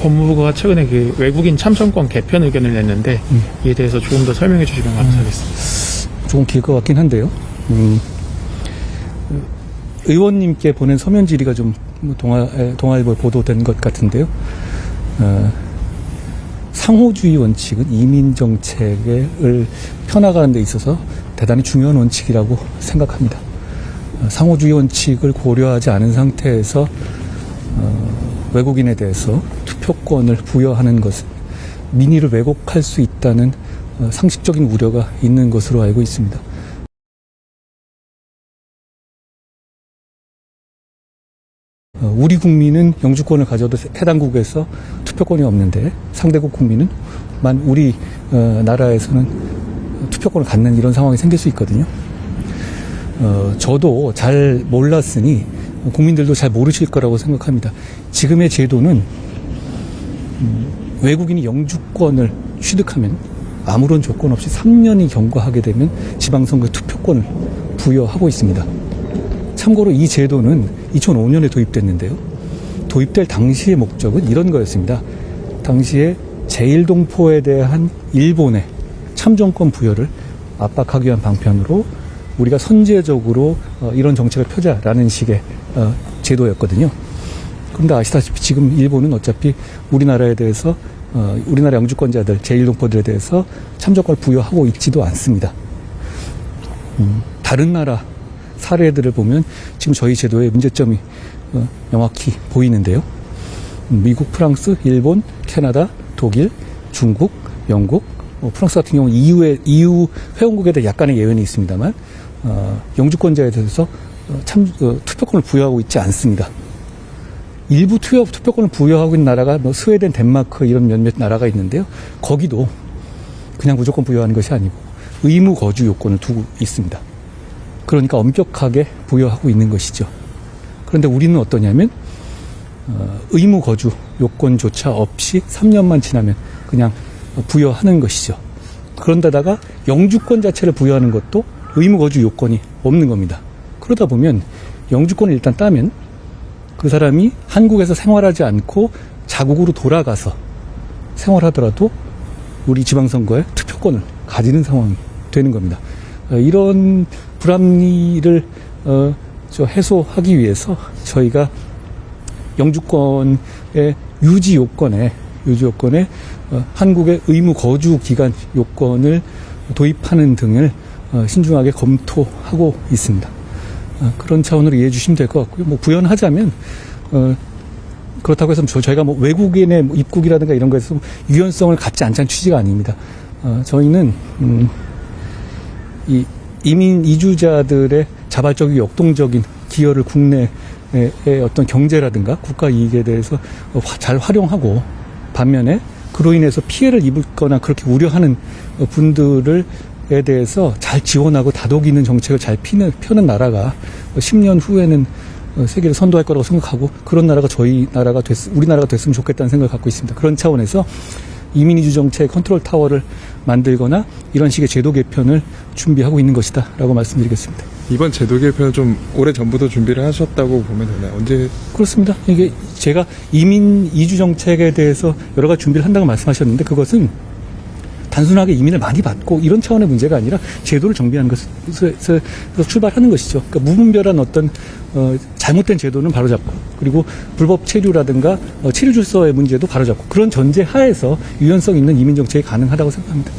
법무부가 최근에 그 외국인 참정권 개편 의견을 냈는데 이에 대해서 조금 더 설명해 주시면 감사하겠습니다. 조금 길 것 같긴 한데요. 의원님께 보낸 서면 질의가 좀 동아일보에 보도된 것 같은데요. 상호주의 원칙은 이민 정책을 펴나가는 데 있어서 대단히 중요한 원칙이라고 생각합니다. 상호주의 원칙을 고려하지 않은 상태에서 외국인에 대해서 투표권을 부여하는 것은 민의를 왜곡할 수 있다는 상식적인 우려가 있는 것으로 알고 있습니다. 우리 국민은 영주권을 가져도 해당국에서 투표권이 없는데 상대국 국민은 우리 나라에서는 투표권을 갖는 이런 상황이 생길 수 있거든요. 저도 잘 몰랐으니 국민들도 잘 모르실 거라고 생각합니다. 지금의 제도는 외국인이 영주권을 취득하면 아무런 조건 없이 3년이 경과하게 되면 지방선거에 투표권을 부여하고 있습니다. 참고로 이 제도는 2005년에 도입됐는데요. 도입될 당시의 목적은 이런 거였습니다. 당시에 제1동포에 대한 일본의 참정권 부여를 압박하기 위한 방편으로 우리가 선제적으로 이런 정책을 펴자라는 식의 제도였거든요. 그런데 아시다시피 지금 일본은 어차피 우리나라에 대해서 우리나라 영주권자들 제1동포들에 대해서 참정권을 부여하고 있지도 않습니다. 다른 나라 사례들을 보면 지금 저희 제도의 문제점이 명확히 보이는데요. 미국, 프랑스, 일본, 캐나다, 독일, 중국, 영국, 프랑스 같은 경우는 EU 회원국에 대해 약간의 예외는 있습니다만 영주권자에 대해서 투표권을 부여하고 있지 않습니다. 일부 투표권을 부여하고 있는 나라가 스웨덴, 덴마크 이런 몇몇 나라가 있는데요. 거기도 그냥 무조건 부여하는 것이 아니고 의무 거주 요건을 두고 있습니다. 그러니까 엄격하게 부여하고 있는 것이죠. 그런데 우리는 어떠냐면 의무 거주 요건조차 없이 3년만 지나면 그냥 부여하는 것이죠. 그런데다가 영주권 자체를 부여하는 것도 의무 거주 요건이 없는 겁니다. 그러다 보면 영주권을 일단 따면 그 사람이 한국에서 생활하지 않고 자국으로 돌아가서 생활하더라도 우리 지방선거에 투표권을 가지는 상황이 되는 겁니다. 이런 불합리를 해소하기 위해서 저희가 영주권의 유지 요건에 한국의 의무 거주 기간 요건을 도입하는 등을 신중하게 검토하고 있습니다. 그런 차원으로 이해해 주시면 될 것 같고요. 부연하자면 그렇다고 해서 저희가 외국인의 입국이라든가 이런 거에서 유연성을 갖지 않자는 취지가 아닙니다. 저희는 이 이민 이주자들의 자발적이고 역동적인 기여를 국내의 어떤 경제라든가 국가 이익에 대해서 잘 활용하고 반면에 그로 인해서 피해를 입거나 그렇게 우려하는 분들에 대해서 잘 지원하고 다독이는 정책을 잘 펴는 나라가 10년 후에는 세계를 선도할 거라고 생각하고 그런 나라가 우리나라가 됐으면 좋겠다는 생각을 갖고 있습니다. 그런 차원에서 이민 이주 정책 컨트롤 타워를 만들거나 이런 식의 제도 개편을 준비하고 있는 것이다 라고 말씀드리겠습니다. 이번 제도 개편은 좀 오래전부터 준비를 하셨다고 보면 되나요? 언제? 그렇습니다. 이게 제가 이민 이주 정책에 대해서 여러 가지 준비를 한다고 말씀하셨는데 그것은 단순하게 이민을 많이 받고 이런 차원의 문제가 아니라 제도를 정비하는 것에서 출발하는 것이죠. 그러니까 무분별한 어떤 잘못된 제도는 바로잡고 그리고 불법 체류라든가 체류 질서의 문제도 바로잡고 그런 전제 하에서 유연성 있는 이민 정책이 가능하다고 생각합니다.